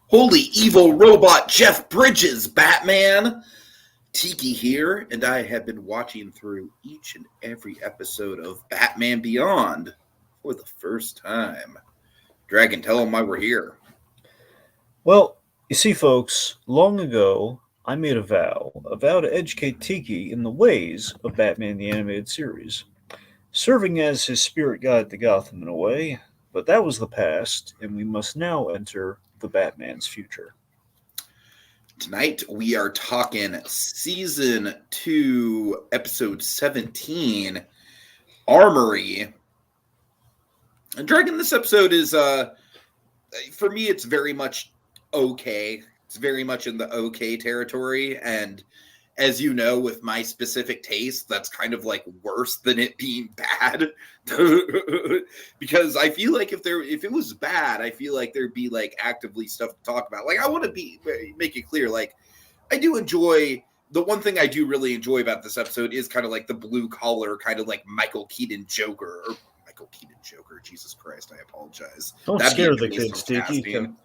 Holy evil robot Jeff Bridges, Batman! Tiki here, and I have been watching through each and every episode of Batman Beyond for the first time. Dragon, tell them why we're here. Well, you see, folks, long ago, I made a vow to educate Tiki in the ways of Batman the Animated Series, serving as his spirit guide to Gotham in a way, but that was the past, and we must now enter the Batman's future. Tonight we are talking season 2, episode 17, Armory. And Dragon, this episode is for me it's very much okay. It's very much in the okay territory, and as you know, with my specific taste, that's kind of like worse than it being bad. Because I feel like if it was bad, I feel like there'd be like actively stuff to talk about. Like I want to make it clear, like I do enjoy the one thing I do really enjoy about this episode is kind of like the blue collar, kind of like Michael Keaton Joker. Or Michael Keaton Joker, Jesus Christ, I apologize. Don't That'd be scare a the waste kids, of Tiki. casting.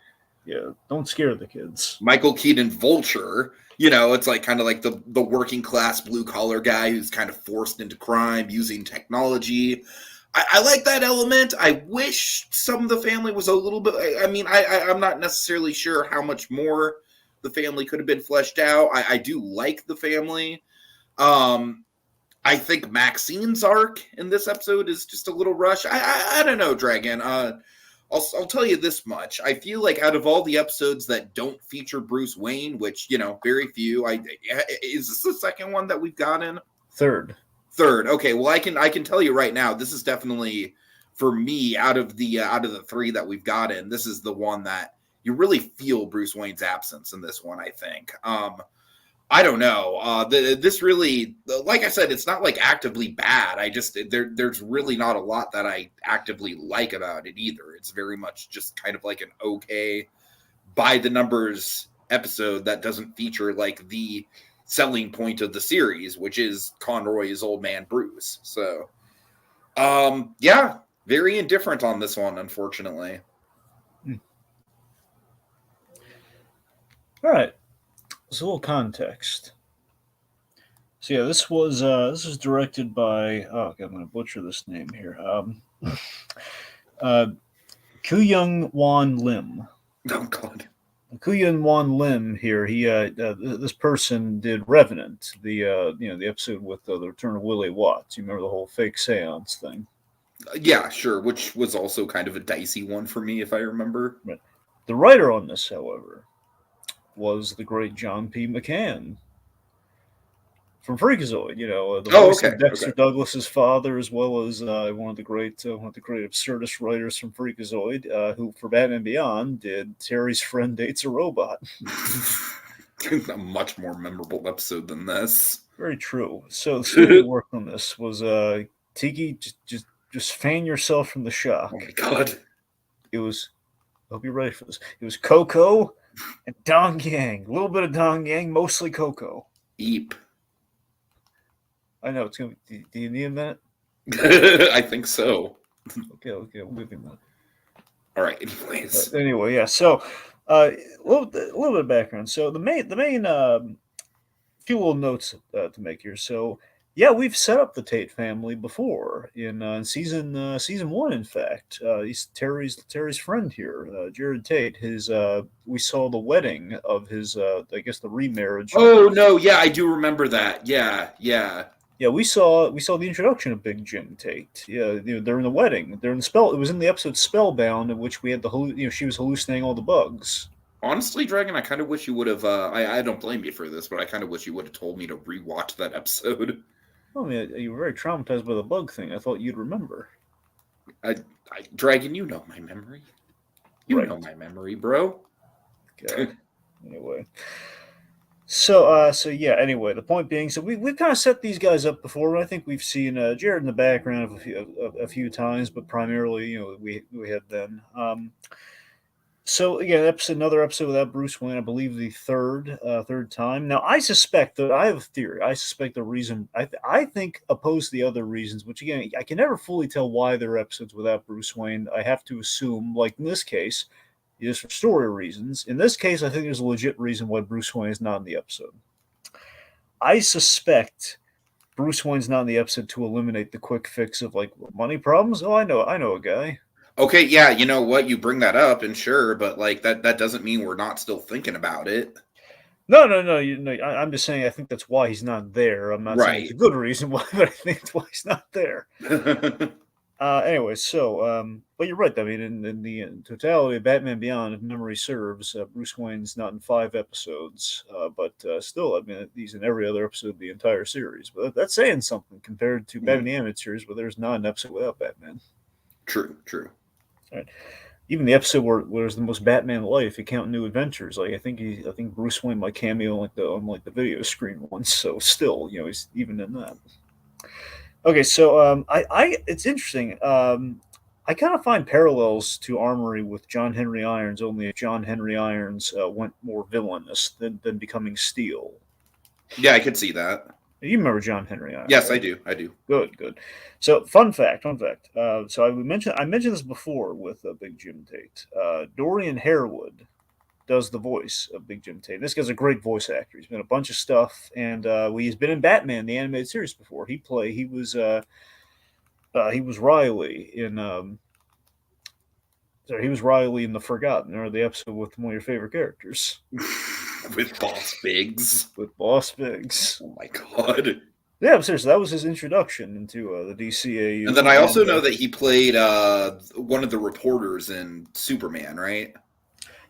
Yeah, don't scare the kids. Michael Keaton Vulture, it's like kind of like the working class blue collar guy who's kind of forced into crime using technology. I like that element. I wish some of the family was a little bit. I'm not necessarily sure how much more the family could have been fleshed out. I do like the family. I think Maxine's arc in this episode is just a little rushed. I don't know, Dragon. I'll tell you this much. I feel like out of all the episodes that don't feature Bruce Wayne, which, very few, is this the second one that we've gotten? Third. Okay. Well, I can tell you right now, this is definitely for me out of the three that we've gotten. This is the one that you really feel Bruce Wayne's absence in this one, I think. I don't know. This really, like I said, it's not like actively bad. There's really not a lot that I actively like about it either. It's very much just kind of like an okay, by the numbers episode that doesn't feature like the selling point of the series, which is Conroy's old man Bruce. So, yeah, very indifferent on this one, unfortunately. All right. So a little context. So yeah, this was directed by I'm going to butcher this name here. Koo-young Wan Lim. Oh God. Koo-young Wan Lim here. He this person did Revenant, the the episode with the return of Willie Watts. You remember the whole fake seance thing? Yeah, sure. Which was also kind of a dicey one for me, if I remember. Right. The writer on this, however, was the great John P. McCann from Freakazoid. The voice of Dexter Douglas's father, as well as one of the great absurdist writers from Freakazoid, who for Batman Beyond did Terry's Friend Dates a Robot. A much more memorable episode than this. Very true. So the story work on this was Tiki, just fan yourself from the shock. Oh my God! It was. I hope you're ready for this. It was Coco and Dong Yang. A little bit of Dong Yang, mostly Coco. Eep. I know it's gonna be. Do you need a minute? I think so. Okay, we'll give you a minute. All right. Anyways. Anyway, yeah. So, a little bit of background. So the main few little notes to make here. So yeah, we've set up the Tate family before in season 1. In fact, he's Terry's friend here, Jared Tate. We saw the wedding of his, I guess the remarriage. Oh no, yeah, I do remember that. Yeah. Yeah, we saw the introduction of Big Jim Tate. Yeah, during the wedding, during the spell. It was in the episode Spellbound, in which we had she was hallucinating all the bugs. Honestly, Dragon, I kind of wish you would have. I don't blame you for this, but I kind of wish you would have told me to rewatch that episode. I mean, you were very traumatized by the bug thing. I thought you'd remember. Dragon, you know my memory. You know my memory, bro. Okay. Anyway. So yeah. Anyway, the point being, so we've kind of set these guys up before. I think we've seen Jared in the background a few times, but primarily, we had then. So again, another episode without Bruce Wayne. I believe the third time. Now I suspect that I have a theory. I suspect the reason I think opposed to the other reasons, which again I can never fully tell why there are episodes without Bruce Wayne. I have to assume, like in this case, just for story reasons. In this case, I think there's a legit reason why Bruce Wayne is not in the episode. I suspect Bruce Wayne's not in the episode to eliminate the quick fix of like money problems. Oh, I know a guy. Okay, yeah, you know what? You bring that up, and sure, but like that doesn't mean we're not still thinking about it. No. I'm just saying I think that's why he's not there. I'm not saying it's a Right. good reason why, but I think it's why he's not there. Anyway, so but you're right. I mean, in the totality of Batman Beyond, if memory serves, Bruce Wayne's not in 5 episodes, but still, I mean, he's in every other episode of the entire series. But that's saying something compared to Batman the Animated Series, where there's not an episode without Batman. True. Right. Even the episode where there's the most Batman life, if you count New Adventures, like I think Bruce Wayne might cameo on the video screen once. So still, he's even in that. Okay, so it's interesting. I kind of find parallels to Armory with John Henry Irons, only if John Henry Irons went more villainous than becoming Steel. Yeah, I could see that. You remember John Henry Irons? Yes, right? I do. Good. So, fun fact. So I mentioned this before with Big Jim Tate. Dorian Harewood does the voice of Big Jim Tate. This guy's a great voice actor. He's been in a bunch of stuff, and he's been in Batman the animated series before. He was Riley in he was Riley in The Forgotten, or the episode with one of your favorite characters. With Boss Biggs. With Boss Biggs. Oh my god. Yeah, but seriously, that was his introduction into the DCAU. And then I also know that he played one of the reporters in Superman, right?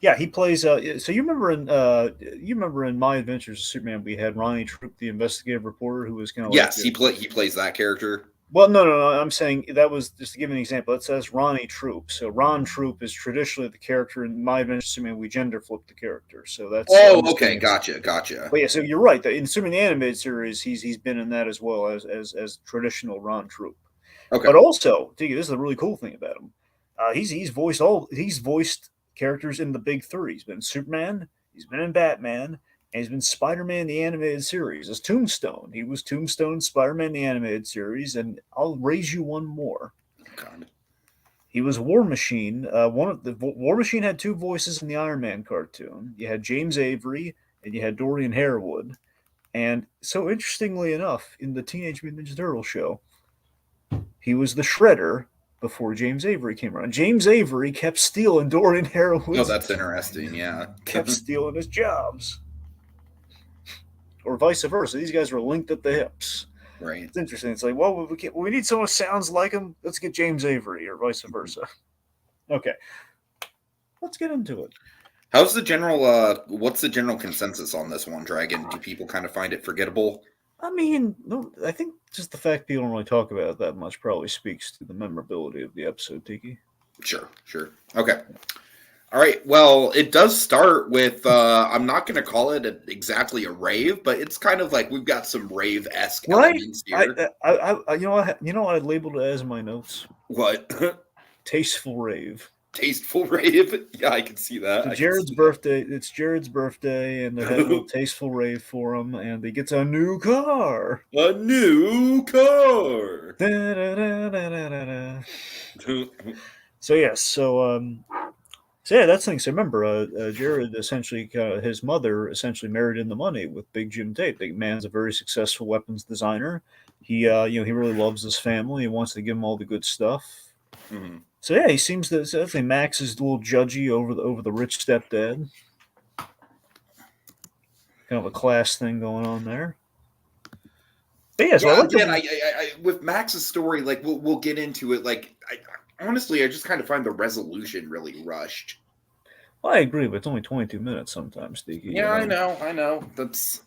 Yeah, he plays. So you remember in My Adventures of Superman, we had Ronnie Troop, the investigative reporter, who was kind of yes, he plays that character. Well, no. I'm saying that was just to give an example. It says Ronnie Troop. So Ron Troop is traditionally the character in My Adventures of Superman. We gender flip the character, so that's. Oh, okay, gotcha. But yeah, so you're right. In Superman the animated series, he's been in that as well as traditional Ron Troop. Okay. But also, this is the really cool thing about him. He's voiced characters in the big 3. He's been Superman. He's been in Batman. And he's been Spider-Man the animated series as Tombstone. He was Tombstone Spider-Man the animated series, and I'll raise you one more. God. He was War Machine. War Machine had 2 voices in the Iron Man cartoon. You had James Avery and you had Dorian Harewood. And so interestingly enough, in the Teenage Mutant Ninja Turtles show, he was the Shredder before James Avery came around. James Avery kept stealing Dorian Harewood. Oh, that's interesting, yeah. Kept stealing his jobs. Or vice versa. These guys were linked at the hips. Right. It's interesting. It's like, well, we need someone who sounds like him. Let's get James Avery, or vice versa. Okay. Let's get into it. What's the general consensus on this one, Dragon? Do people kind of find it forgettable? I mean, no, I think just the fact people don't really talk about it that much probably speaks to the memorability of the episode, Tiki. Sure. Okay. All right. Well, it does start with, I'm not going to call it exactly a rave, but it's kind of like we've got some rave-esque elements here. You know what I labeled it as in my notes? What? Tasteful rave. Tasteful rave? Yeah, I can see that. It's Jared's birthday, and they're having a little tasteful rave for him, and he gets a new car. A new car! So, yes. So yeah, that's the thing. So remember, Jared essentially, his mother essentially married in the money with Big Jim Tate. Big man's a very successful weapons designer. He really loves his family. He wants to give them all the good stuff. Mm-hmm. So yeah, he seems to. So I think Max is a little judgy over the rich stepdad. Kind of a class thing going on there. But yeah, so I with Max's story, like we'll get into it. Like honestly, I just kind of find the resolution really rushed. Well, I agree, but it's only 22 minutes sometimes, Steve. Yeah, I know. That's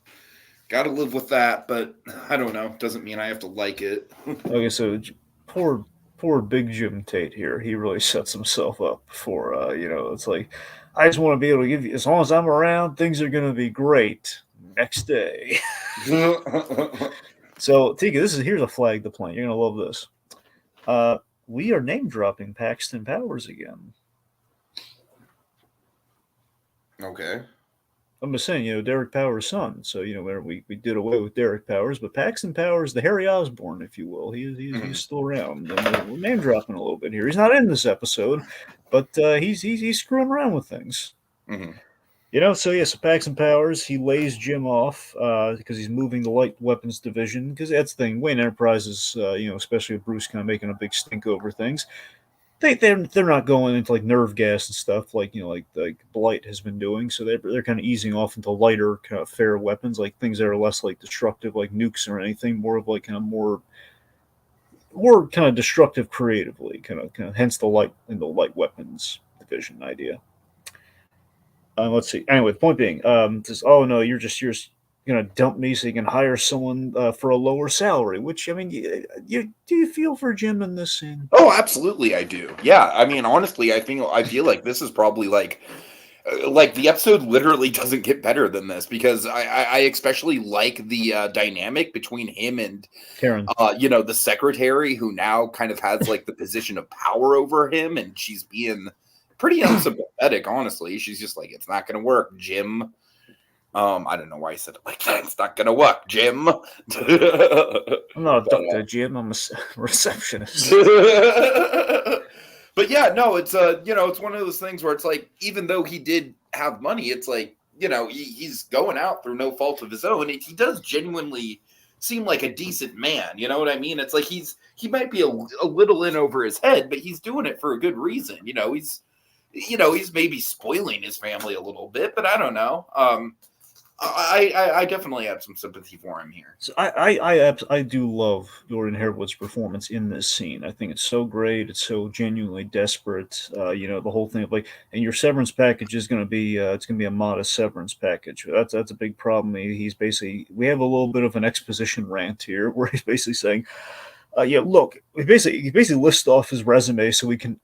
got to live with that, but I don't know. Doesn't mean I have to like it. Okay, so poor Big Jim Tate here. He really sets himself up for, it's like, I just want to be able to give you, as long as I'm around, things are going to be great next day. So, Tika, here's a flag to plant. You're going to love this. We are name dropping Paxton Powers again. Okay. I'm just saying, Derek Powers' son. So, we did away with Derek Powers, but Paxton Powers, the Harry Osborn, if you will, he's still around. And we're name dropping a little bit here. He's not in this episode, but he's screwing around with things. Mm-hmm. So yes, Packs and Powers, he lays Jim off because he's moving the light weapons division. Because that's the thing, Wayne Enterprises, especially with Bruce kind of making a big stink over things, they're not going into like nerve gas and stuff like Blight has been doing. So they're kind of easing off into lighter kind of fair weapons, like things that are less like destructive, like nukes or anything, more of like kind of more kind of destructive creatively, kind of hence the light weapons division idea. Let's see. Anyway, the point being, says, "Oh no, you're just gonna dump me so you can hire someone for a lower salary." Which I mean, do you feel for Jim in this scene? Oh, absolutely, I do. Yeah, I mean, honestly, I feel like this is probably like the episode literally doesn't get better than this because I especially like the dynamic between him and Karen. the secretary who now kind of has like the position of power over him, and she's being pretty unsympathetic. Honestly, she's just like, "It's not going to work, Jim." I don't know why I said it like that. It's not going to work, Jim. I'm not a doctor, Jim. I'm a receptionist. But yeah, no, it's it's one of those things where it's like, even though he did have money, it's like, he's going out through no fault of his own. He does genuinely seem like a decent man. You know what I mean? It's like he might be a little in over his head, but he's doing it for a good reason. He's maybe spoiling his family a little bit, but I don't know. I definitely have some sympathy for him here. So I do love Jordan Harewood's performance in this scene. I think it's so great. It's so genuinely desperate. The whole thing of like, and your severance package is going to be it's going to be a modest severance package. That's a big problem. He's basically, we have a little bit of an exposition rant here where he's basically saying, look, he basically lists off his resume so we can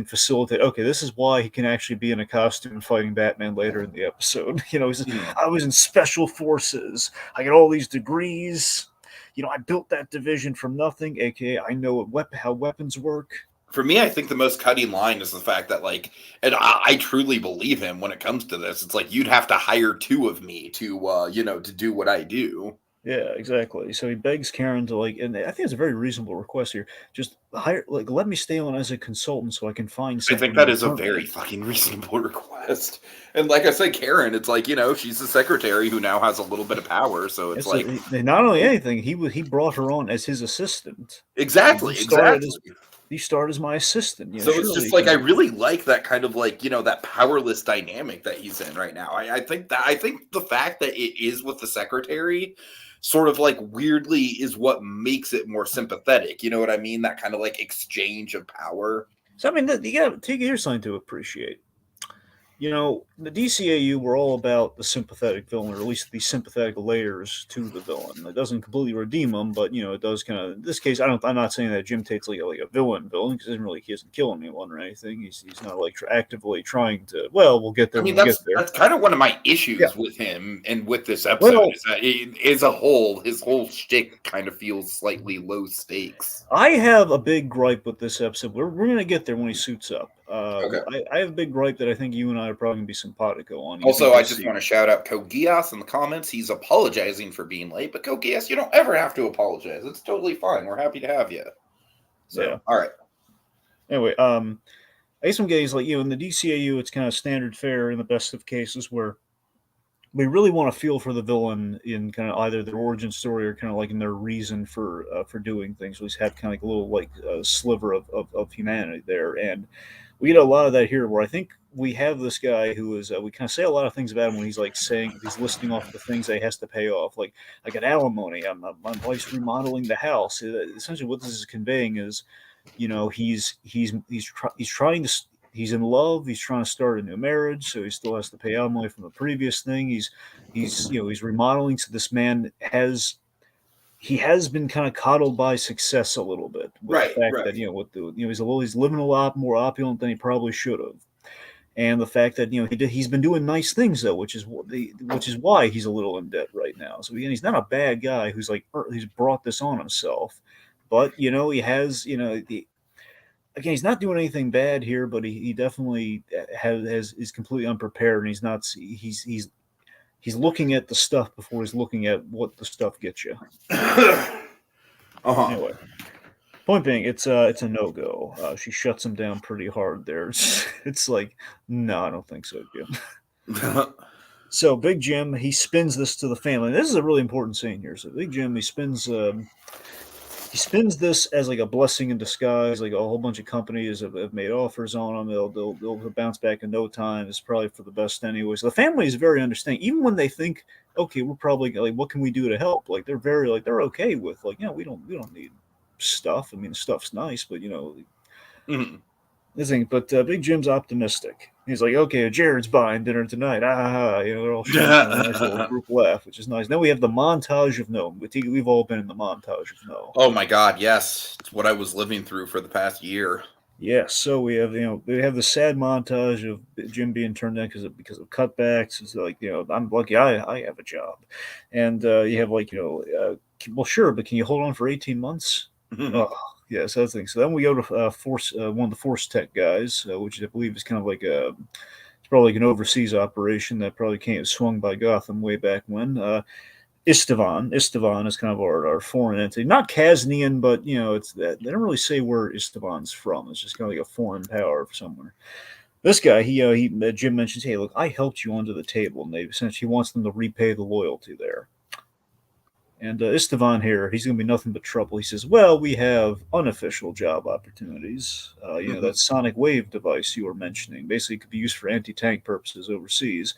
facilitate. Okay, this is why he can actually be in a costume fighting Batman later in the episode. He says, I was in special forces. I got all these degrees. I built that division from nothing. AKA, I know how weapons work. For me, I think the most cutting line is the fact that, like, and I truly believe him when it comes to this. It's like, you'd have to hire two of me to to do what I do. Yeah, exactly. So he begs Karen to and I think it's a very reasonable request here. Just hire, let me stay on as a consultant so I can find I something. think that is a very fucking reasonable request. And like I said, Karen, it's like, she's the secretary who now has a little bit of power. So it's like, not only anything, he brought her on as his assistant. Exactly. He started as my assistant. So it's just like, I really like that kind of that powerless dynamic that he's in right now. I think the fact that it is with the secretary sort of weirdly is what makes it more sympathetic. You know what I mean? That kind of exchange of power. So I mean, you got to here's something to appreciate. The DCAU were all about the sympathetic villain, or at least the sympathetic layers to the villain. It doesn't completely redeem him, but it does kind of. In this case, I'm not saying that Jim Tate's like a villain because he isn't killing anyone or anything. He's not actively trying to. Well, we'll get there. I mean, that's kind of one of my issues with him and with this episode is that as a whole, his whole shtick kind of feels slightly low stakes. I have a big gripe with this episode. We're going to get there when he suits up. Okay. I have a big gripe that I think you and I are probably going to be simpatico on. Also, I just want to shout out Kogias in the comments. He's apologizing for being late, but Kogias, you don't ever have to apologize. It's totally fine. We're happy to have you. So, yeah. All right. Anyway, I guess I'm getting in the DCAU, it's kind of standard fare in the best of cases where we really want to feel for the villain in kind of either their origin story or kind of in their reason for doing things. We have kind of a little sliver of humanity there, and we get a lot of that here. Where I think we have this guy who is we kind of say a lot of things about him when he's he's listing off the things that he has to pay off, like an alimony. My wife's remodeling the house. Essentially, what this is conveying is, he's trying to. He's in love. He's trying to start a new marriage, so he still has to pay alimony from the previous thing. He's remodeling. So this man has been kind of coddled by success a little bit, with the fact that he's living a lot more opulent than he probably should have, and the fact that he's been doing nice things though, which is why he's a little in debt right now. So again, he's not a bad guy who's he's brought this on himself, but he has Again, he's not doing anything bad here, but he definitely is completely unprepared, and he's looking at the stuff before he's looking at what the stuff gets you. Uh-huh. Anyway, Point being, it's a no go. She shuts him down pretty hard there. It's like, no, I don't think so, Jim. So Big Jim, he spins this to the family. This is a really important scene here. So Big Jim, he spins this as like a blessing in disguise. Like a whole bunch of companies have made offers on him. They'll bounce back in no time. It's probably for the best anyway. So the family is very understanding, even when they think, okay, we're probably like, what can we do to help? Like they're very like they're okay with like, we don't need stuff. I mean, the stuff's nice, but Mhm. this thing. But Big Jim's optimistic. He's like, okay, Jared's buying dinner tonight. They're all sharing kind of a nice little group laugh, which is nice. Then we have the montage of no. We've all been in the montage of no. Oh my God, yes. It's what I was living through for the past year. Yeah, so we have the sad montage of Jim being turned down because of cutbacks. It's like I'm lucky I have a job, and you have like well sure, but can you hold on for 18 months? Oh yeah, so that's the thing. So then we go to Force one of the Force Tech guys, which I believe is kind of like it's probably like an overseas operation that probably came swung by Gotham way back when. Istavan is kind of our foreign entity, not Kaznian, but it's that they don't really say where Istavan's from. It's just kind of like a foreign power somewhere. This guy, Jim mentions, hey, look, I helped you under the table, and they essentially wants them to repay the loyalty there. And Istavan here, he's going to be nothing but trouble. He says, well, we have unofficial job opportunities. That sonic wave device you were mentioning basically could be used for anti-tank purposes overseas.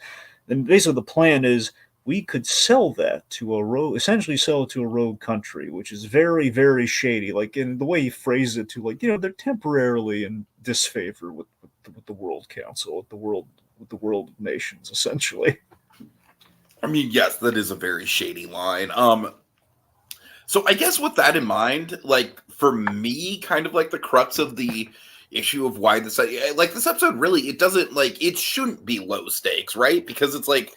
Then basically the plan is we could sell that to essentially sell it to a rogue country, which is very, very shady. Like in the way he phrases it to like, they're temporarily in disfavor with the World Council, with the world of nations, essentially. I mean, yes, that is a very shady line. So I guess with that in mind, like for me, kind of like the crux of the issue of why this episode really it shouldn't be low stakes, right? Because it's like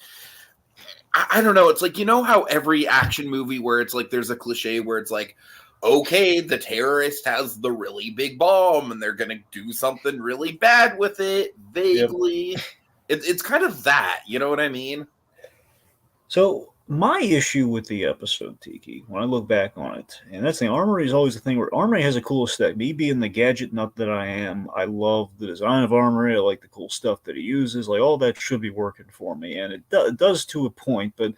I don't know, it's like how every action movie where it's like there's a cliche where it's like, okay, the terrorist has the really big bomb and they're gonna do something really bad with it, vaguely. Yep. It's kind of that, you know what I mean? So my issue with the episode, Tiki, when I look back on it, and that's the thing, Armory is always the thing where Armory has a cool aesthetic. Me being the gadget nut that I am, I love the design of Armory. I like the cool stuff that he uses. Like all that should be working for me, and it does to a point. But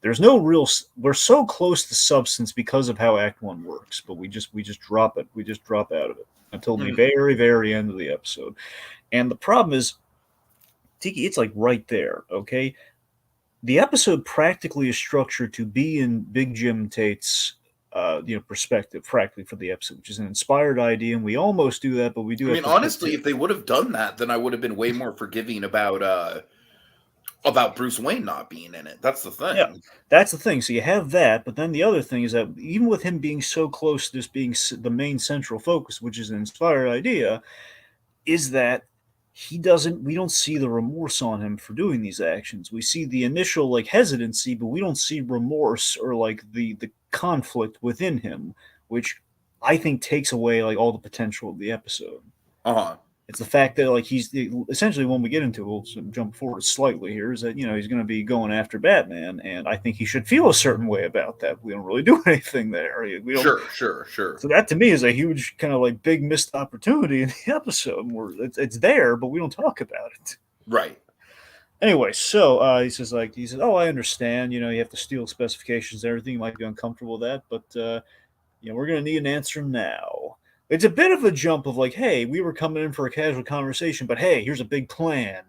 there's no real. We're so close to substance because of how Act One works, but we just drop it. We just drop out of it until the very, very end of the episode. And the problem is, Tiki, it's like right there. Okay. The episode practically is structured to be in Big Jim Tate's perspective, practically for the episode, which is an inspired idea, and we almost do that, but we do. I mean, honestly, if they would have done that, then I would have been way more forgiving about Bruce Wayne not being in it. That's the thing. Yeah, that's the thing. So you have that, but then the other thing is that even with him being so close to this being the main central focus, which is an inspired idea, is that we don't see the remorse on him for doing these actions. We see the initial like hesitancy, but we don't see remorse or like the conflict within him, which I think takes away like all the potential of the episode. It's the fact that like he's essentially, when we get into it, we'll jump forward slightly here, is that he's going to be going after Batman, and I think he should feel a certain way about that. We don't really do anything there. We don't, sure. So that to me is a huge kind of like big missed opportunity in the episode where it's there, but we don't talk about it. Right. Anyway, so he says, oh, I understand. You have to steal specifications and everything. You might be uncomfortable with that, but we're going to need an answer now. It's a bit of a jump of like, hey, we were coming in for a casual conversation, but hey, here's a big plan.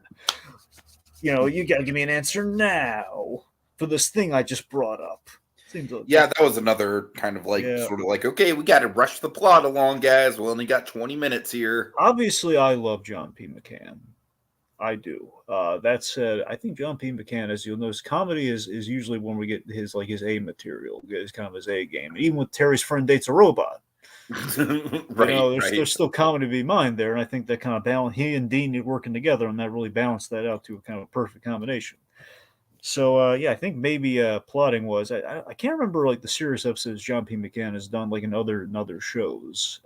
You got to give me an answer now for this thing I just brought up. Yeah, that was another kind of like sort of like, okay, we got to rush the plot along, guys. We only got 20 minutes here. Obviously, I love John P. McCann. I do. That said, I think John P. McCann, as you'll notice, comedy is usually when we get his A material, is kind of his A game. Even with Terry's Friend Dates a Robot. Right, there's still comedy to be mined there, and I think that kind of balance. He and Dean working together, and that really balanced that out to a kind of perfect combination. So I think maybe plotting was I can't remember like the serious episodes John P. McCann has done like in other shows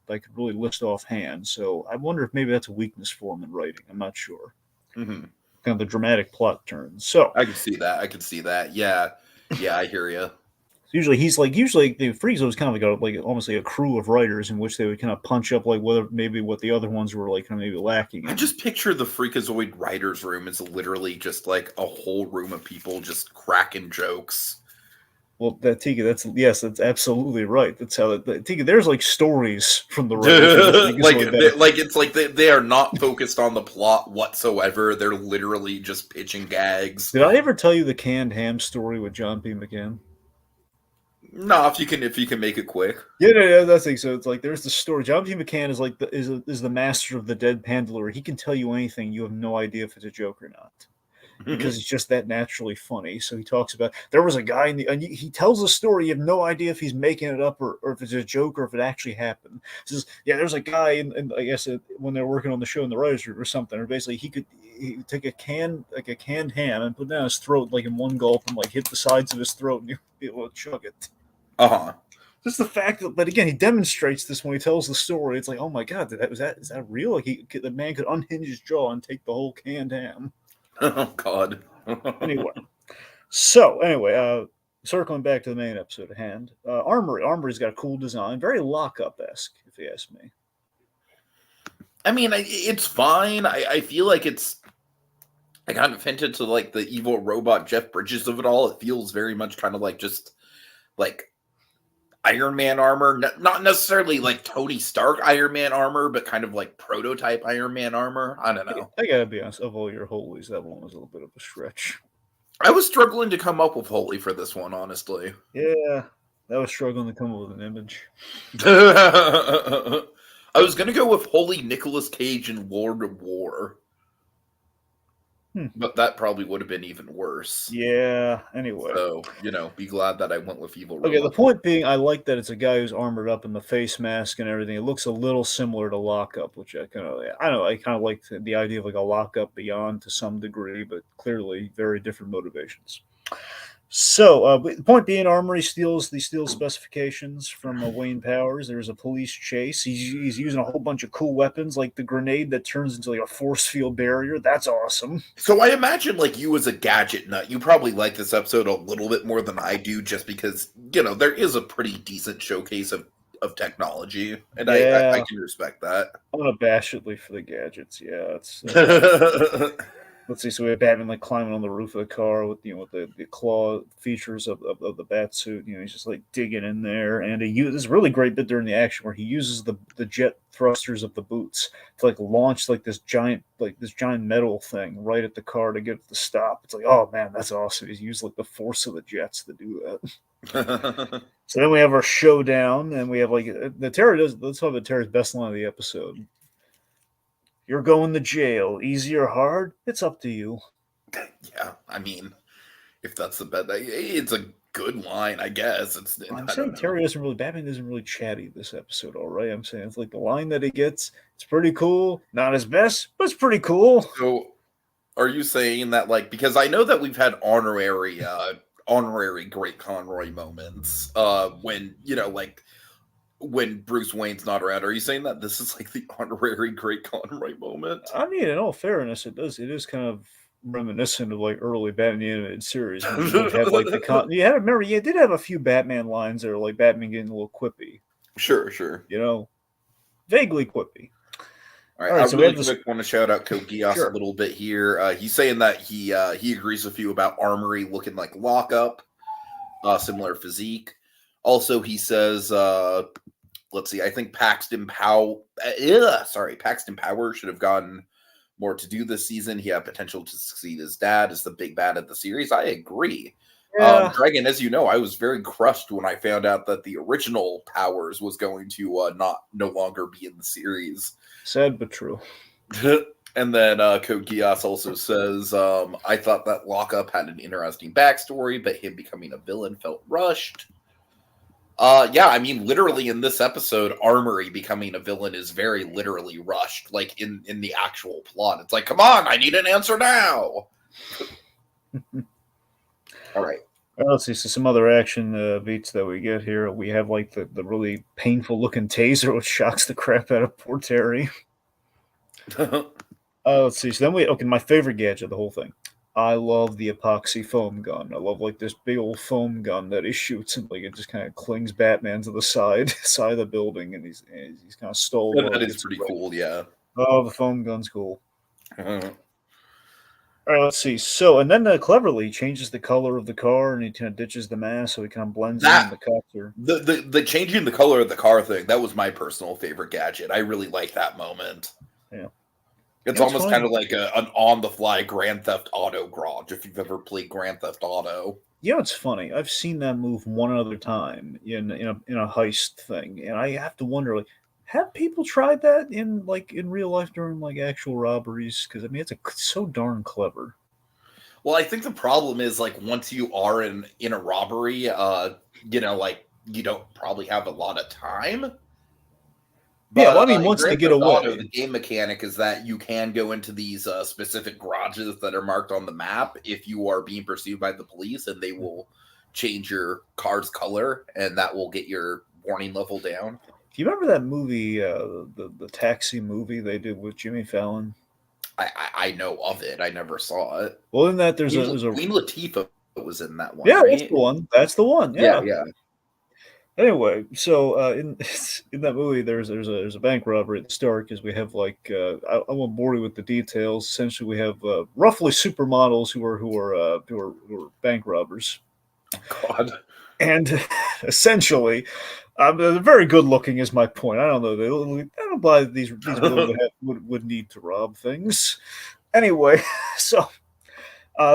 that I could really list offhand. So I wonder if maybe that's a weakness for him in writing. I'm not sure. Mm-hmm. Kind of the dramatic plot turns. So I can see that. Yeah, I hear you. Usually the Frieza was kind of like almost like a crew of writers in which they would kind of punch up like what the other ones were like kind of maybe lacking I in. just picture the Freakazoid writers' room as literally just like a whole room of people just cracking jokes. Well, that Tiki, that's absolutely right. That's how Tiki. There's like stories from the writers of the Freakazoid. Like it's like they are not focused on the plot whatsoever. They're literally just pitching gags. Did I ever tell you the canned ham story with John P. McCann? No, if you can make it quick. Yeah, that's it. So it's like there's the story. John P. McCann is like is the master of the deadpan delivery. He can tell you anything. You have no idea if it's a joke or not, because it's just that naturally funny. So he talks about there was a guy and he tells a story. You have no idea if he's making it up or if it's a joke or if it actually happened. He says, yeah, there's a guy and I guess when they're working on the show in the writers' room or something, or basically he could take a canned ham and put it down his throat like in one gulp and like hit the sides of his throat and you'd be able to chug it. Uh-huh. Just the fact that, but again, he demonstrates this when he tells the story. It's like, oh my god, is that real? Like the man could unhinge his jaw and take the whole canned ham. Oh God. Anyway, circling back to the main episode at hand, Armory. Armory's got a cool design, very lockup-esque, if you ask me. I mean, it's fine. I feel like I kind of hinted to like the evil robot Jeff Bridges of it all. It feels very much kind of like just like Iron Man armor, not necessarily like Tony Stark Iron Man armor, but kind of like prototype Iron Man armor. I don't know. I gotta be honest, of all your holies, that one was a little bit of a stretch. I was struggling to come up with Holy for this one, honestly. Yeah, I was struggling to come up with an image. I was gonna go with Holy Nicolas Cage and Lord of War. But that probably would have been even worse. Yeah, anyway. So, be glad that I went with Evil Robot. Okay, the point being, I like that it's a guy who's armored up in the face mask and everything. It looks a little similar to Lockup, which I kind of like the idea of like a Lockup Beyond to some degree, but clearly very different motivations. So, the point being, Armory steals specifications from Wayne Powers. There's a police chase. He's using a whole bunch of cool weapons, like the grenade that turns into like a force field barrier. That's awesome. So I imagine, like, you as a gadget nut, you probably like this episode a little bit more than I do, just because there is a pretty decent showcase of technology, and I can respect that. Unabashedly for the gadgets, yeah. Let's see. So we have Batman like climbing on the roof of the car with the claw features of the bat suit. He's just like digging in there, and he uses this really great bit during the action where he uses the jet thrusters of the boots to like launch like this giant metal thing right at the car to get it to stop. It's like, oh man, that's awesome. He's used like the force of the jets to do that. So then we have our showdown, and we have like the Terror does. Let's talk about Terror's best line of the episode. You're going to jail. Easy or hard? It's up to you. Yeah, I mean, if that's the bet, it's a good line, I guess. I'm saying Batman isn't really chatty this episode, all right? I'm saying it's like the line that he gets, it's pretty cool. Not his best, but it's pretty cool. So, are you saying that, like, because I know that we've had honorary Great Conroy moments, when, when Bruce Wayne's not around. Are you saying that this is like the honorary Great Conroy moment? I mean, in all fairness, it is kind of reminiscent of like early Batman animated series. You have like you did have a few Batman lines that are like Batman getting a little quippy. Sure. Vaguely quippy. All right, I really quick want to shout out Code Geass a little bit here. He's saying that he agrees with you about Armory looking like Lockup, similar physique. Also, he says, let's see, I think Paxton Power should have gotten more to do this season. He had potential to succeed his dad as the big bad of the series. I agree. Yeah. Dragon, as you know, I was very crushed when I found out that the original Powers was going to no longer be in the series. Sad but true. And then Code Geass also says, I thought that Lockup had an interesting backstory, but him becoming a villain felt rushed. Yeah, I mean, literally in this episode, Armory becoming a villain is very literally rushed, like in the actual plot. It's like, come on, I need an answer now. All right. Let's see. So some other action beats that we get here. We have like the really painful looking taser, which shocks the crap out of poor Terry. Let's see. So then my favorite gadget of the whole thing. I love the epoxy foam gun. I love like this big old foam gun that he shoots, and like it just kind of clings Batman to the side of the building, and he's kind of stalled while That he is gets pretty away. cool, yeah. Oh, the foam gun's cool. All right, let's see. So, and then cleverly changes the color of the car, and he kind of ditches the mask, so he kind of blends in, That and the cops are. the changing the color of the car thing, that was my personal favorite gadget. I really like that moment. Yeah. It's It's almost kind funny. of like an on-the-fly Grand Theft Auto garage, if you've ever played Grand Theft Auto. It's funny. I've seen that move one other time in a heist thing, and I have to wonder, like, have people tried that in real life during like actual robberies? Because I mean, it's so darn clever. Well, I think the problem is like once you are in a robbery, like you don't probably have a lot of time. Yeah, But well, I mean, in once they Grand get Theft Auto, away, the game mechanic is that you can go into these specific garages that are marked on the map if you are being pursued by the police, and they will change your car's color, and that will get your warning level down. do you remember that movie, the taxi movie they did with Jimmy Fallon? I know of it. I never saw it. Well, in that there's a Queen Latifah was in that one, yeah, that's right? the one. That's the one. Yeah, Yeah. yeah. Anyway, so in in that movie, there's a bank robbery at the start because we have like I won't bore you with the details. Essentially, we have roughly supermodels who are bank robbers, God. and essentially, they're very good looking. Is my point. I don't know. I don't buy these women would need to rob things. Anyway, so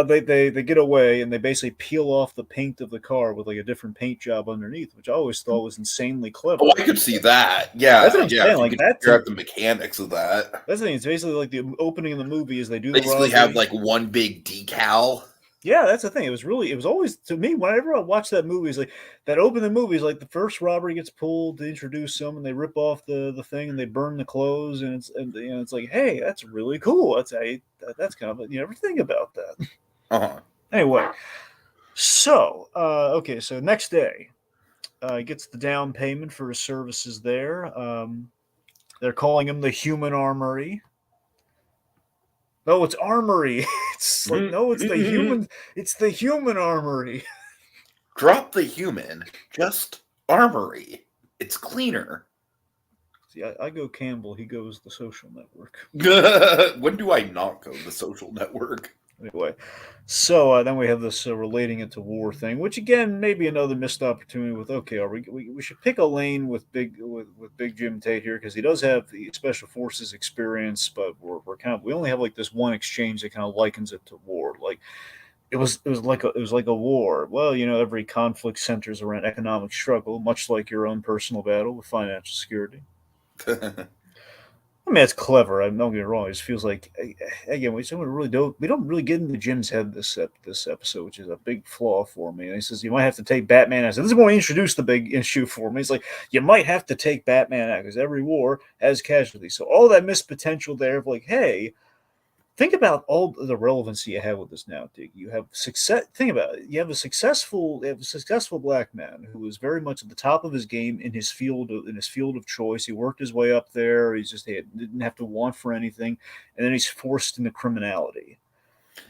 they get away and they basically peel off the paint of the car with like a different paint job underneath, which I always thought was insanely Oh, clever. I could see that. That's Yeah, what I'm yeah. saying. If you Like could that figure to out the mechanics of that, that's the thing. It's basically like the opening of the movie is they do the basically have robbery. like one big decal. Yeah, that's the thing. It was always to me whenever I watch that movie, it's like that opening movie is like the first robbery gets pulled to introduce them, and they rip off the thing and they burn the clothes, and it's like, hey, that's really cool. That's kind of you never think about that. Uh-huh. Anyway, so okay, so next day. He gets the down payment for his services there. They're calling him the Human Armory. No, it's Armory. It's like no, it's the human. It's the Human Armory. Drop the human, just Armory. It's cleaner. See, I go Campbell. He goes the Social Network. When do I not go to the Social Network? Anyway, so then we have this relating it to war thing, which again maybe another missed opportunity. With okay, we should pick a lane with Big Jim Tate here because he does have the special forces experience, but we only have like this one exchange that kind of likens it to war. Like it was like a war. Well, every conflict centers around economic struggle, much like your own personal battle with financial security. I mean, it's clever. I don't get me wrong. It just feels like again we don't really get into Jim's head this episode, which is a big flaw for me. And he says you might have to take Batman out. I said, this is when he introduced the big issue for me. He's like you might have to take Batman out because every war has casualties. So all that missed potential there of like, hey, think about all the relevancy you have with this now, Dig. You have success. Think about it. You have a successful black man who was very much at the top of his game in his field of choice. He worked his way up there. He didn't have to want for anything, and then he's forced into criminality.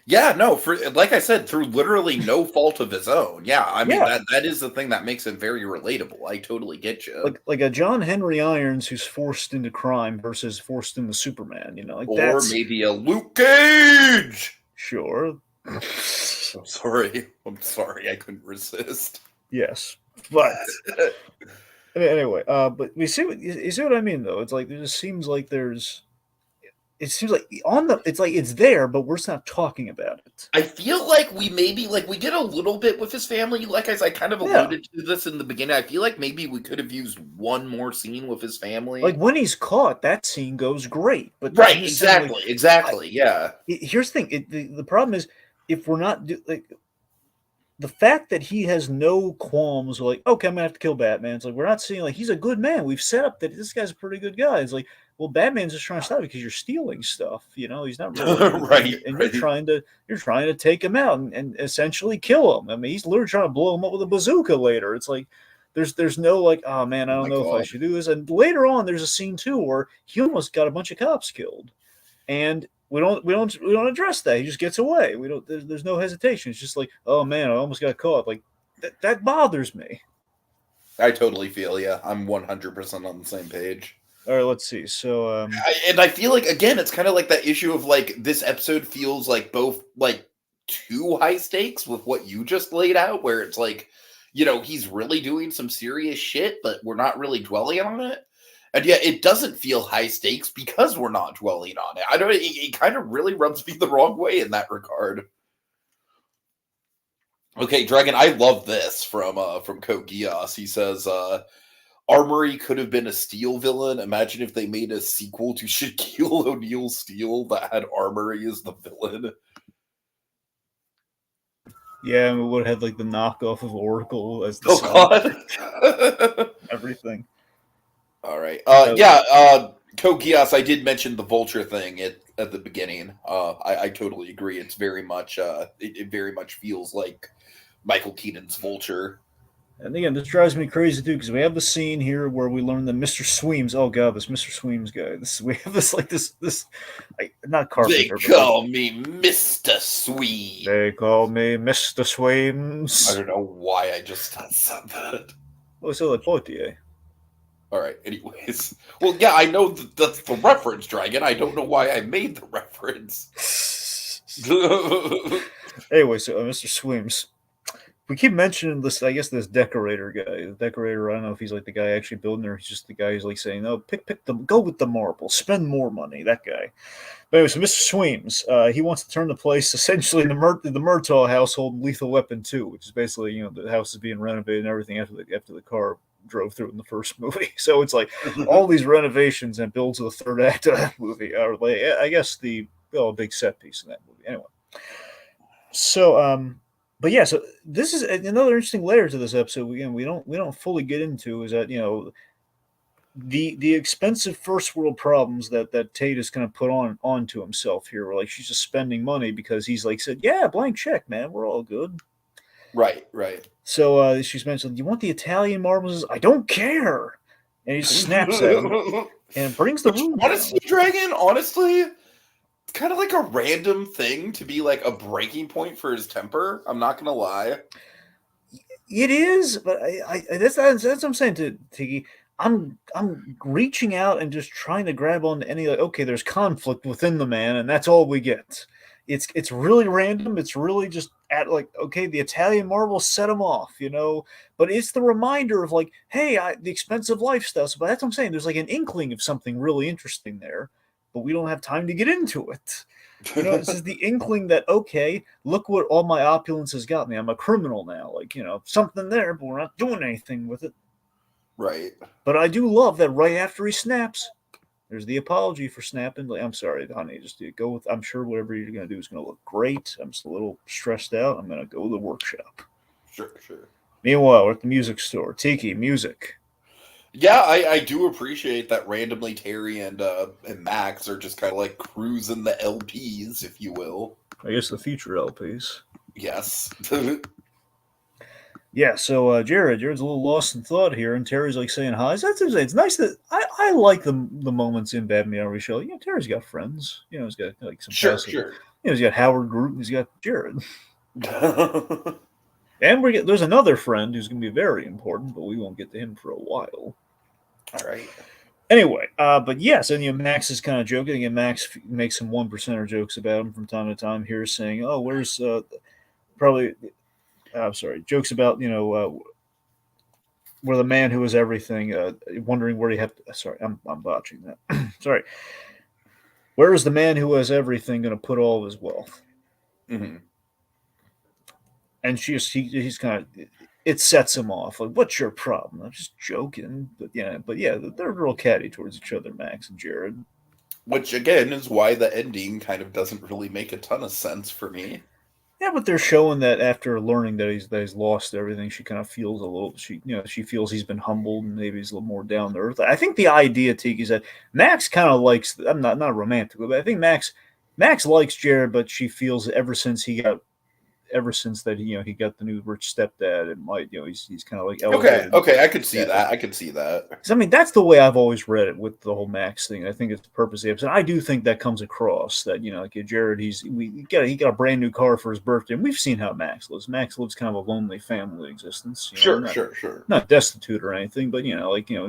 Yeah, no, for like I said, through literally no fault of his own. Yeah, I mean Yeah, that is the thing that makes it very relatable. I totally get you. like a John Henry Irons who's forced into crime versus forced into Superman. Like Or that's maybe a Luke Cage. sure. I'm sorry. I'm sorry. I couldn't resist. Yes, but anyway, but you see what I mean though. It's like it just seems like it seems like it's like it's there, but we're just not talking about it. I feel like we maybe like we did a little bit with his family. Like I kind of Yeah, alluded to this in the beginning. I feel like maybe we could have used one more scene with his like family. when he's caught, that scene goes great. But I'm Right, just saying, like, exactly. Yeah. here's the thing: the problem is if we're not like the fact that he has no qualms, like, okay, I'm gonna have to kill Batman. It's like we're not seeing like he's a good man. We've set up that this guy's a pretty good guy. It's like, well, Batman's just trying to stop you because you're stealing stuff. He's not really, Right, and right. you're trying to take him out and essentially kill him. I mean, he's literally trying to blow him up with a bazooka later. It's like there's no like, oh man, I Oh don't my know if I god. should do this. And later on, there's a scene too where he almost got a bunch of cops killed, and we don't address that. He just gets away. We don't. There's no hesitation. It's just like, oh man, I almost got caught. Like that bothers me. I totally feel you. I'm 100% on the same page. All right, let's see. So, And I feel like, again, it's kind of like that issue of like this episode feels like both like too high stakes with what you just laid out, where it's like, he's really doing some serious shit, but we're not really dwelling on it. And yet it doesn't feel high stakes because we're not dwelling on it. I don't. It kind of really rubs me the wrong way in that regard. Okay, Dragon, I love this from Code Geass. He says, Armory could have been a Steel villain. Imagine if they made a sequel to Shaquille O'Neal Steel that had Armory as the villain. yeah, we would have had like the knockoff of Oracle as the God. everything. All right. Code Geass, I did mention the Vulture thing at the beginning. I totally agree. It's very much it very much feels like Michael Keaton's Vulture. And again, this drives me crazy too because we have the scene here where we learn that Mr. Sweems. Oh god, this Mr. Sweems guy. We have this like not Carpenter. They call me Mr. Sweems. They call me Mr. Sweems. I don't know why I just said that. Oh, so like Poitier. All right. Anyways, well, yeah, I know that's the reference, Dragon. I don't know why I made the reference. Anyway, so Mr. Swims. We keep mentioning this. I guess this decorator guy. The decorator. I don't know if he's like the guy actually building, or he's just the guy who's like saying, "No, go with the marble, spend more money." That guy. But anyway, so Mr. Sweems, he wants to turn the place essentially the Murtaugh household Lethal Weapon 2, which is basically the house is being renovated and everything after the car drove through in the first movie. So it's like all these renovations and builds of the third act of that movie are like, I guess the big set piece in that movie. Anyway, so but yeah, so this is another interesting layer to this episode. Again, we don't fully get into is that the expensive first world problems that Tate is kind of put onto himself here. Where like she's just spending money because he's like said, yeah, blank check, man, we're all good. Right. So she's mentioned, you want the Italian marbles? I don't care. And he just snaps at him and brings the room honestly down. Dragon, honestly, it's kind of like a random thing to be like a breaking point for his temper. I'm not gonna lie. It is, but that's what I'm saying to Tiki. I'm reaching out and just trying to grab on to any like, okay, there's conflict within the man, and that's all we get. It's really random. It's really just at like, okay, the Italian marble set him off, but it's the reminder of like, hey, the expensive lifestyle. So, but that's what I'm saying. There's like an inkling of something really interesting there, but we don't have time to get into it. This is the inkling that, okay, look what all my opulence has got me. I'm a criminal now. Like, something there, but we're not doing anything with it. Right. But I do love that right after he snaps, there's the apology for snapping. Like, I'm sorry, honey. Just go with. I'm sure whatever you're going to do is going to look great. I'm just a little stressed out. I'm going to go to the workshop. Sure. Meanwhile, we're at the music store. Tiki, music. Yeah, I do appreciate that randomly Terry and Max are just kind of like cruising the LPs, if you will. I guess the future LPs. Yes. Yeah, so Jared's a little lost in thought here, and Terry's like saying hi. It's nice that I like the moments in Bad Meow Show. Terry's got friends. He's got like some sure. He's got Howard Groot. He's got Jared. And there's another friend who's going to be very important, but we won't get to him for a while. All right. Anyway, but yes, and Max is kind of joking. Again, Max makes some 1%er jokes about him from time to time here, saying, "Oh, where's probably." I'm sorry, jokes about where the man who is everything, wondering where he had. Sorry, I'm botching that. Sorry, where is the man who has everything going to put all of his wealth? Mm-hmm. And he's kind of, it sets him off. Like, what's your problem? I'm just joking, but yeah, they're real catty towards each other, Max and Jared. Which again is why the ending kind of doesn't really make a ton of sense for me. Yeah, but they're showing that after learning that he's lost everything, she kind of feels a little. She feels he's been humbled and maybe he's a little more down to earth. I think the idea, Tiki, is that Max kind of likes. I'm not romantically, but I think Max likes Jared, but she feels ever since he got ever since that he got the new rich stepdad, and might he's kind of like Okay, elevated. okay, I could see Yeah. that. I could see that. 'Cause, I mean, that's the way I've always read it with the whole Max thing. I think it's the purpose of the episode. I do think that comes across that like Jared, he got a brand new car for his birthday, and we've seen how Max lives. Max lives kind of a lonely family existence. Sure, not, sure. not destitute or anything, but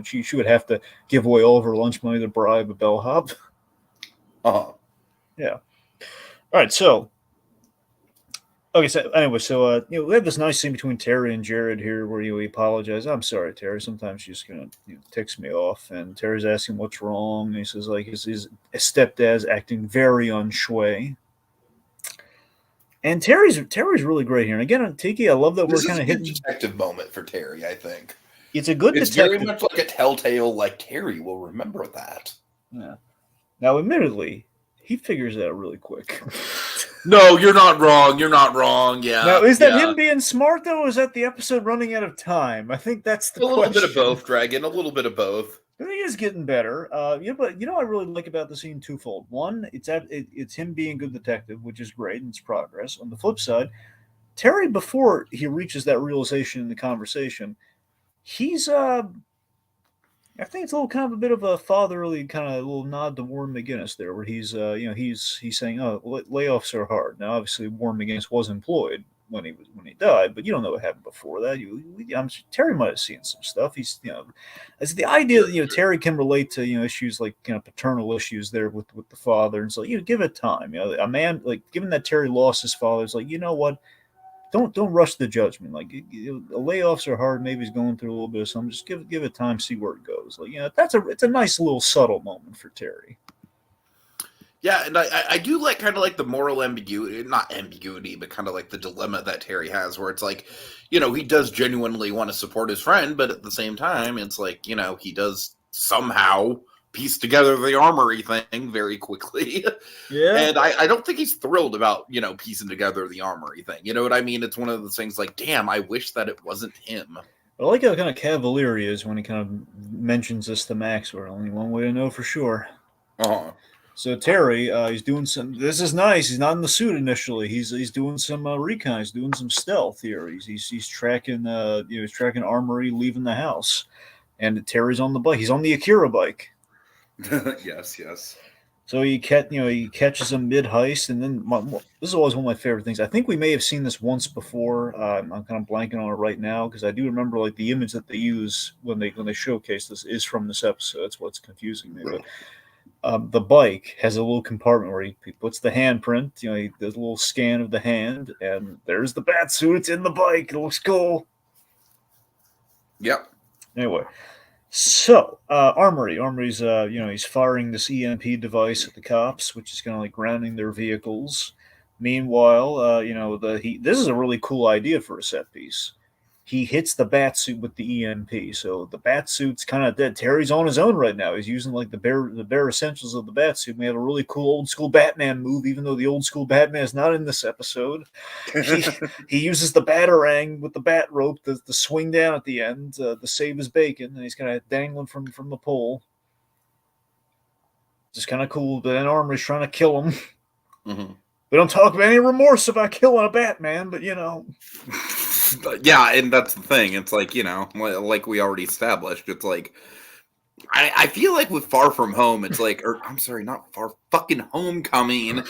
she would have to give away all of her lunch money to bribe a bellhop. Uh-huh. Yeah. All right, so. Okay, so anyway, so we have this nice scene between Terry and Jared here, where he apologizes. I'm sorry, Terry. Sometimes she's gonna ticks me off, and Terry's asking what's wrong. And he says like his stepdad's acting very unshui. And Terry's really great here. And again, Tiki, I love that This we're kind of is a good hitting. detective moment for Terry, I think. It's a good It's detective. very much like a telltale, like Terry will remember that. Yeah. Now, admittedly, he figures it out really quick. No, you're not wrong. You're not wrong. Yeah. Now, is that him being smart, though, or is that the episode running out of time? I think that's the question. A little bit of both, Dragon. A little bit of both. I think he is getting better. But what I really like about the scene twofold. One, it's him being a good detective, which is great, and it's progress. On the flip side, Terry, before he reaches that realization in the conversation, he's I think it's a little kind of a bit of a fatherly kind of little nod to Warren McGinnis there, where he's he's saying, "Oh, layoffs are hard." Now, obviously, Warren McGinnis was employed when he died, but you don't know what happened before that. I'm sure Terry might have seen some stuff. He's it's the idea that Terry can relate to issues like paternal issues there with the father, and so give it time. A man like given that Terry lost his father, it's like what. Don't rush the judgment. Like the layoffs are hard. Maybe he's going through a little bit of something. Just give it time, see where it goes. Like it's a nice little subtle moment for Terry. Yeah, and I do like kind of like the moral ambiguity, not ambiguity, but kind of like the dilemma that Terry has, where it's like, he does genuinely want to support his friend, but at the same time, it's like he does somehow piece together the Armory thing very quickly. Yeah. And I don't think he's thrilled about, piecing together the Armory thing. You know what I mean? It's one of those things like, damn, I wish that it wasn't him. I like how kind of cavalier he is when he kind of mentions this to Max, where only one way to know for sure. Uh-huh. So Terry, he's doing some. This is nice. He's not in the suit initially. He's doing some recon. He's doing some stealth here. He's tracking. He's tracking Armory leaving the house, and Terry's on the bike. He's on the Akira bike. Yes. So he catches him mid heist, and then this is always one of my favorite things. I think we may have seen this once before. I'm kind of blanking on it right now because I do remember like the image that they use when they showcase this is from this episode. That's what's confusing me. But the bike has a little compartment where he puts the handprint. He does a little scan of the hand, and there's the bat suit. It's in the bike. It looks cool. Yep. Anyway. So, Armory's, he's firing this EMP device at the cops, which is kind of like grounding their vehicles. Meanwhile, this is a really cool idea for a set piece. He hits the bat suit with the EMP, so the bat suit's kind of dead. Terry's on his own right now. He's using like the bare essentials of the bat suit. We have a really cool old school Batman move, even though the old school Batman is not in this episode. He uses the batarang with the bat rope to swing down at the end to save his bacon, and he's kind of dangling from the pole. Just kind of cool. But then Armory's trying to kill him. Mm-hmm. We don't talk about any remorse about killing a Batman, but Yeah, and that's the thing. It's like, like we already established, it's like, I feel like with Far From Home, it's like, or I'm sorry, not Far, fucking Homecoming,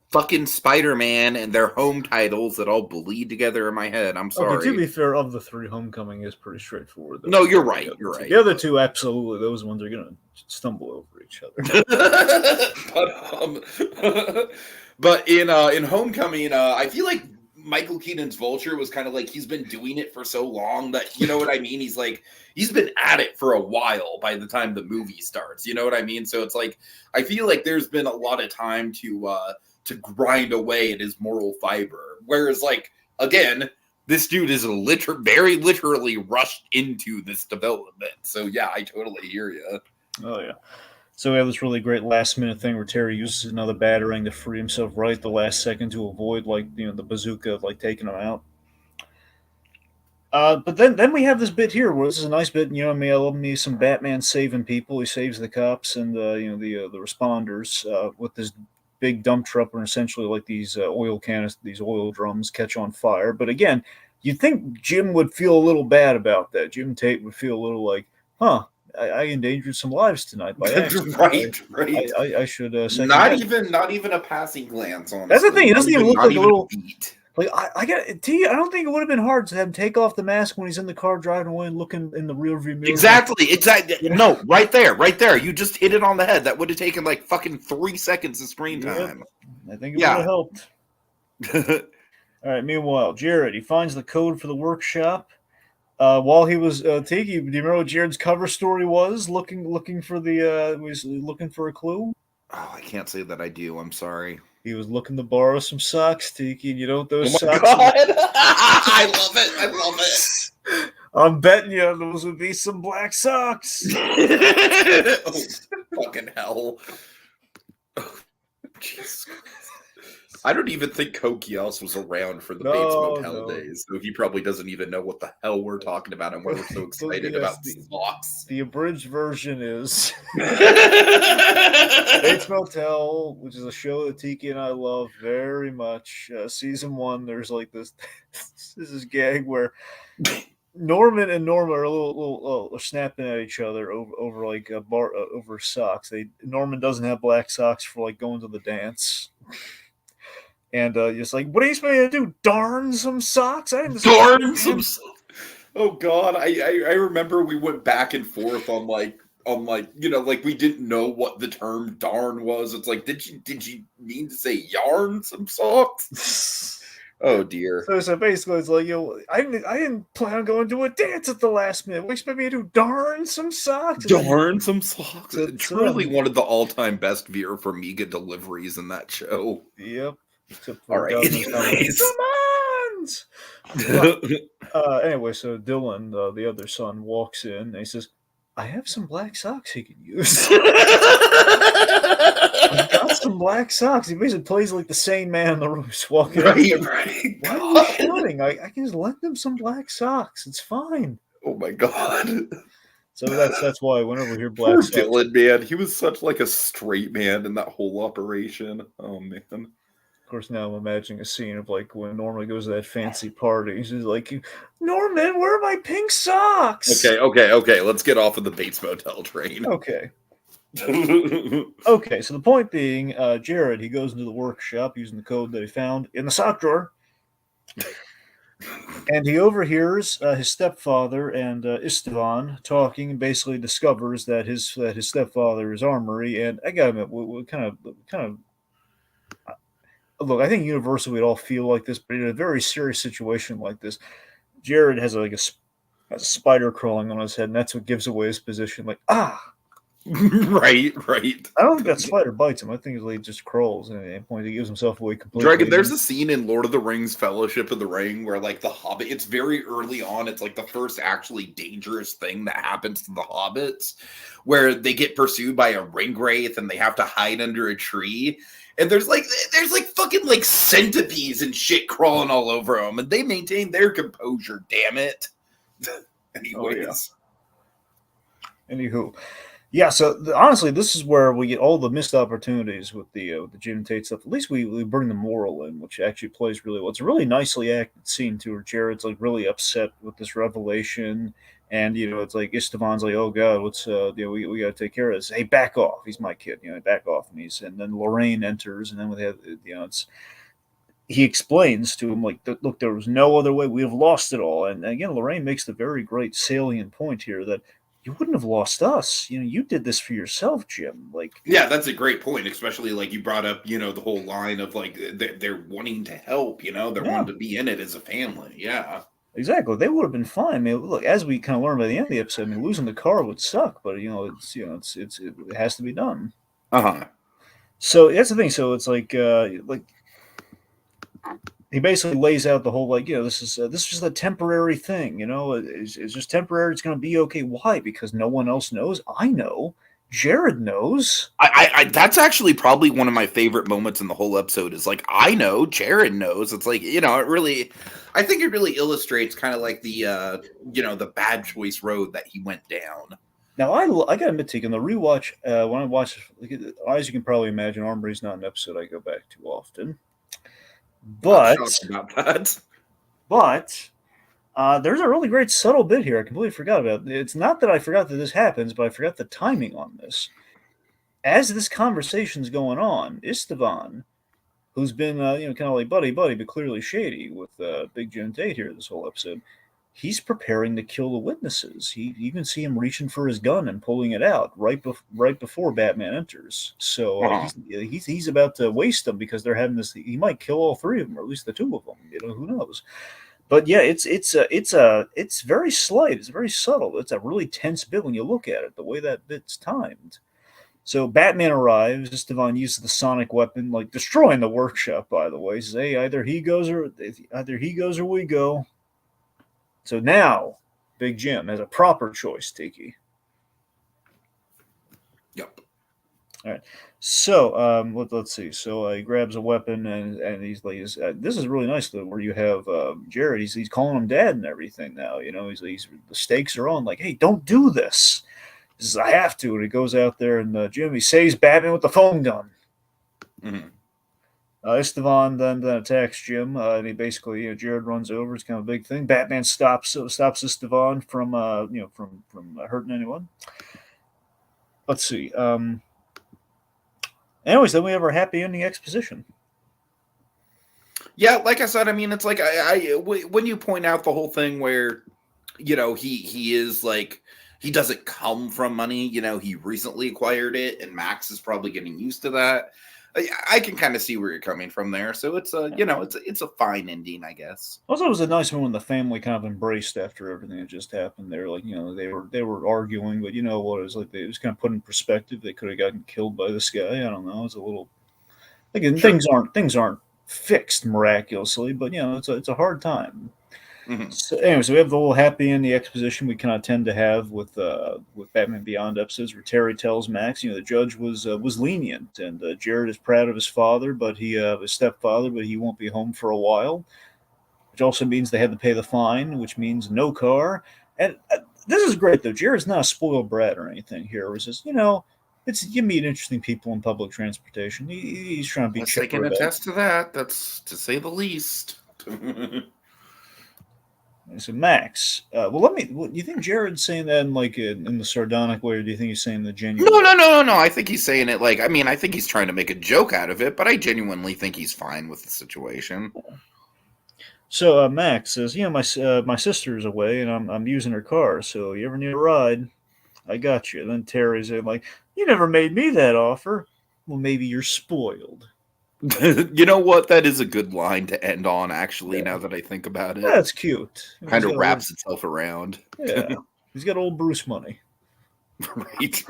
fucking Spider-Man, and their home titles that all bleed together in my head. I'm sorry. Okay, to be fair, of the three, Homecoming is pretty straightforward. No, you're right. You're right. The other two, absolutely, those ones are going to stumble over each other. But in Homecoming, I feel like Michael Keaton's Vulture was kind of like he's been doing it for so long that you know what I mean. He's been at it for a while by the time the movie starts. You know what I mean? So it's like I feel like there's been a lot of time to grind away at his moral fiber. Whereas again, this dude is very literally rushed into this development. So yeah, I totally hear you. Oh yeah. So we have this really great last minute thing where Terry uses another batarang to free himself right at the last second to avoid the bazooka taking him out. But then we have this bit here where this is a nice bit. I love me some Batman saving people. He saves the cops and the responders with this big dump truck and essentially like these oil cannons, these oil drums catch on fire. But again, you'd think Jim would feel a little bad about that. Jim Tate would feel a little like, huh, I endangered some lives tonight by accident. Right. I should second Not guess. even a passing glance, honestly. That's the thing. It doesn't even look not like a even little. beat. Like I got I don't think it would have been hard to have him take off the mask when he's in the car driving away and looking in the rearview mirror. Exactly. No, right there. You just hit it on the head. That would have taken like fucking 3 seconds of screen time. I think it would have helped. All right. Meanwhile, Jared, he finds the code for the workshop. While he was Tiki, do you remember what Jared's cover story was? Looking for was looking for a clue. Oh, I can't say that I do. I'm sorry. He was looking to borrow some socks, Tiki, and you know what those socks God. I love it. I'm betting you those would be some black socks. Oh, fucking hell. Oh, Jesus Christ. I don't even think Kokios was around for the Bates Motel days, so he probably doesn't even know what the hell we're talking about, and we're so excited about socks. The abridged version is Bates Motel, which is a show that Tiki and I love very much. Season 1, there's like this gag where Norman and Norma are a little snapping at each other over like a bar over socks. Norman doesn't have black socks for like going to the dance. And just like, what are you supposed to do? Darn some socks? Darn some socks. Oh God, I remember we went back and forth on like we didn't know what the term darn was. It's like, did you mean to say yarn some socks? Oh dear. So basically, it's like, I didn't plan on going to a dance at the last minute. What do you expect me to do? Darn some socks? Darn some socks. Truly one of the all-time best Vera Farmiga deliveries in that show. Yep. All right. Anyways. Anyway, so Dylan, the other son, walks in and he says, I have some black socks he can use. I've got some black socks. He basically plays like the sane man in the room. He's walking right. Why are you shouting? I can just lend him some black socks. It's fine. Oh my God. So that's why whenever we hear black Poor socks, Dylan, man. He was such like a straight man in that whole operation. Oh man. Of course, now I'm imagining a scene of like when Norman goes to that fancy party. He's just like, Norman, where are my pink socks? Okay. Let's get off of the Bates Motel train. Okay. Okay, so the point being, Jared, he goes into the workshop using the code that he found in the sock drawer. And he overhears his stepfather and Istvan talking, and basically discovers that his stepfather is Armory. And I gotta admit, we kind of look. I think universally we'd all feel like this, but in a very serious situation like this, Jared has a spider crawling on his head, and that's what gives away his position. Like, right. I don't think that spider bites him. I think he just crawls, and at any point he gives himself away completely. Dragon, there's a scene in Lord of the Rings Fellowship of the Ring where like the Hobbit, it's very early on, it's like the first actually dangerous thing that happens to the Hobbits, where they get pursued by a ring wraith and they have to hide under a tree. And there's like fucking like centipedes and shit crawling all over them, and they maintain their composure, damn it. Anyways. Anywho. Yeah, so honestly, this is where we get all the missed opportunities with the Jim Tate stuff. At least we bring the moral in, which actually plays really well. It's a really nicely acted scene too, where Jared's like really upset with this revelation, and it's like Istvan's like, oh God, what's we got to take care of this. Hey, back off. He's my kid. Back off. And then Lorraine enters, and then we have he explains to him like, look, there was no other way. We have lost it all. And again, Lorraine makes the very great salient point here that you wouldn't have lost us. You did this for yourself, Jim. Like, yeah, that's a great point, especially like you brought up, the whole line of like they're wanting to help, they're wanting to be in it as a family. Yeah, exactly. They would have been fine. I mean, look, as we kind of learned by the end of the episode, I mean, losing the car would suck, but it has to be done. So that's the thing. So it's like he basically lays out the whole this is just a temporary thing. It's just temporary. It's going to be okay. Why? Because no one else knows. I know. Jared knows. I that's actually probably one of my favorite moments in the whole episode. Is like, I know, Jared knows. It's like, I think it really illustrates kind of like the the bad choice road that he went down. Now, I got to admit, Tegan, the rewatch, when I watch, as you can probably imagine, Armory's not an episode I go back to often. Not But, shocked about that. but, there's a really great subtle bit here I completely forgot about. It's not that I forgot that this happens, but I forgot the timing on this. As this conversation's going on, Istvan, who's been, kind of like buddy, but clearly shady with Big Jim Tate here this whole episode, he's preparing to kill the witnesses. You can see him reaching for his gun and pulling it out right before Batman enters. So Uh-huh. he's about to waste them because they're having this. He might kill all three of them, or at least the two of them. Who knows? But yeah, it's very slight. It's very subtle. It's a really tense bit when you look at it. The way that bit's timed. So Batman arrives. Estevan uses the sonic weapon, like destroying the workshop. By the way, he says, "Hey, either he goes or we go." So now, Big Jim has a proper choice, Tiki. Yep. All right. So let's see. So he grabs a weapon and he's like, "This is really nice though, where you have Jared. He's calling him dad and everything now. He's the stakes are on. Like, hey, don't do this. He says, I have to." And he goes out there and Jim he saves Batman with the foam gun. Mm-hmm. Estevan then attacks Jim, and he basically, Jared runs over. It's kind of a big thing. Batman stops Estevan from, from hurting anyone. Let's see. Anyways, then we have our happy ending exposition. Yeah, like I said, I mean, it's like when you point out the whole thing where, he is like, he doesn't come from money. He recently acquired it, and Max is probably getting used to that. I can kind of see where you're coming from there. So it's it's a fine ending, I guess. Also, it was a nice one when the family kind of embraced after everything that just happened. They were like, they were arguing, but you know what? It was like it was kind of put in perspective. They could have gotten killed by this guy. I don't know. It's a little like Sure. things aren't fixed miraculously, but it's a hard time. Mm-hmm. So anyway, so we have the whole happy ending exposition we kind of tend to have with Batman Beyond episodes where Terry tells Max, the judge was lenient and Jared is proud of his father, but his stepfather, but he won't be home for a while, which also means they had to pay the fine, which means no car. And this is great though. Jared's not a spoiled brat or anything here. It's just it's you meet interesting people in public transportation. He's trying to be Yes, I chipper can about. attest to that. That's to say the least. So Max, well, let me. Do you think Jared's saying that in the sardonic way, or do you think he's saying the genuine? No. I think he's saying it like, I mean, I think he's trying to make a joke out of it, but I genuinely think he's fine with the situation. So Max says, my sister's away and I'm using her car. So you ever need a ride? I got you. Then Terry's like, you never made me that offer. Well, maybe you're spoiled. You know what? That is a good line to end on, actually, Yeah. now that I think about it. That's cute. Kind of wraps itself around. Yeah. He's got old Bruce money. Right.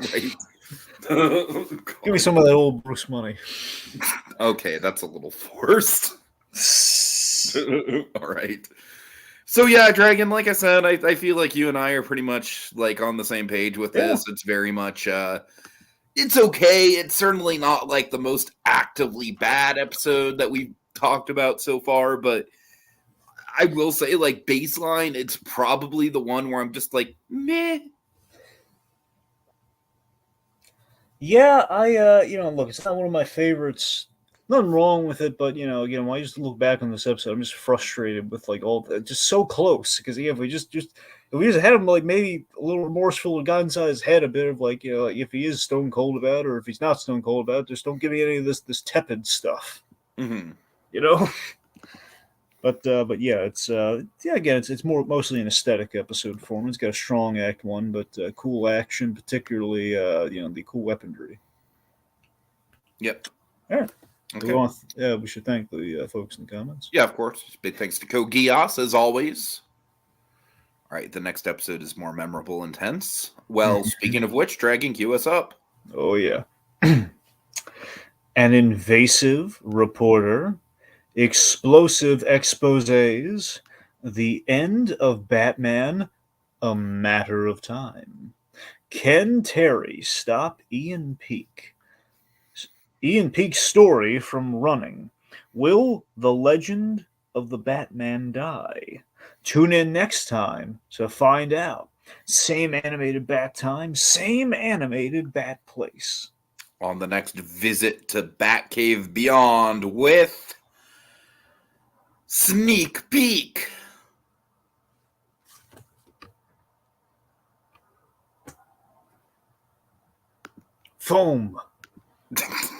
Give me some of that old Bruce money. Okay, that's a little forced. All right. So yeah, Dragon, like I said, I feel like you and I are pretty much like on the same page with this. It's very much it's okay. It's certainly not like the most actively bad episode that we've talked about so far, but I will say, like, baseline, it's probably the one where I'm just like, meh. Yeah, I look, it's not one of my favorites. Nothing wrong with it, but again, when I just look back on this episode, I'm just frustrated with like all just so close because if we just if we just had him like maybe a little remorseful and got inside his head a bit of like like if he is stone cold about it or if he's not stone cold about it, just don't give me any of this tepid stuff. Mm-hmm. But yeah, it's again it's mostly an aesthetic episode for him. It's got a strong act one, but cool action, particularly the cool weaponry. Yep. All right. Okay. We should thank the folks in the comments. Yeah, of course. Big thanks to Kogias, as always. All right, the next episode is more memorable and tense. Well, speaking of which, Dragon, cue us up. Oh, yeah. An invasive reporter, explosive exposés, the end of Batman, a matter of time. Can Terry stop Ian Peake? Ian Peake's story from running. Will the legend of the Batman die? Tune in next time to find out. Same animated bat time, same animated bat place. On the next visit to Batcave Beyond with Sneak Peek. Foam